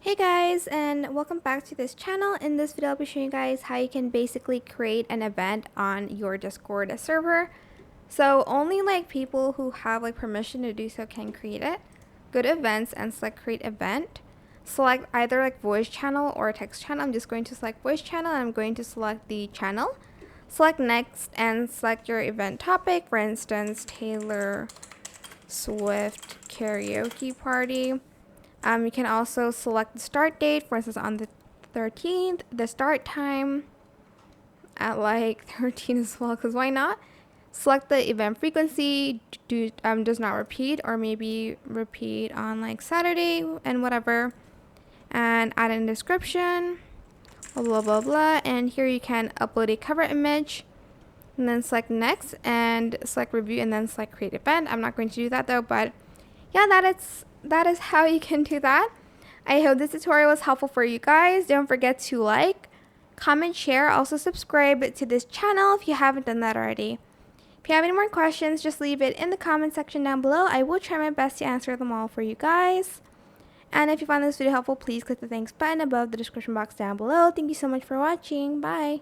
Hey guys, and welcome back to this channel. In this video I'll be showing you guys how you can basically create an event on your Discord server. So only people who have permission to do so can create it. Go to events and select create event. Select either voice channel or text channel. I'm just going to select voice channel and I'm going to select the channel. Select next and select your event topic, for instance Taylor Swift karaoke party. You can also select the start date, for instance on the 13th, the start time at 13 as well, because why not? Select the event frequency, does not repeat, or maybe repeat on Saturday and whatever, and add in description, blah blah blah, and here you can upload a cover image, and then select next and select review and then select create event. I'm not going to do that though, but yeah, that is how you can do that. I hope this tutorial was helpful for you guys. Don't forget to like, comment, share, also subscribe to this channel if you haven't done that already. If you have any more questions, just leave it in the comment section down below. I will try my best to answer them all for you guys. And if you found this video helpful, please click the thanks button above the description box down below. Thank you so much for watching. Bye.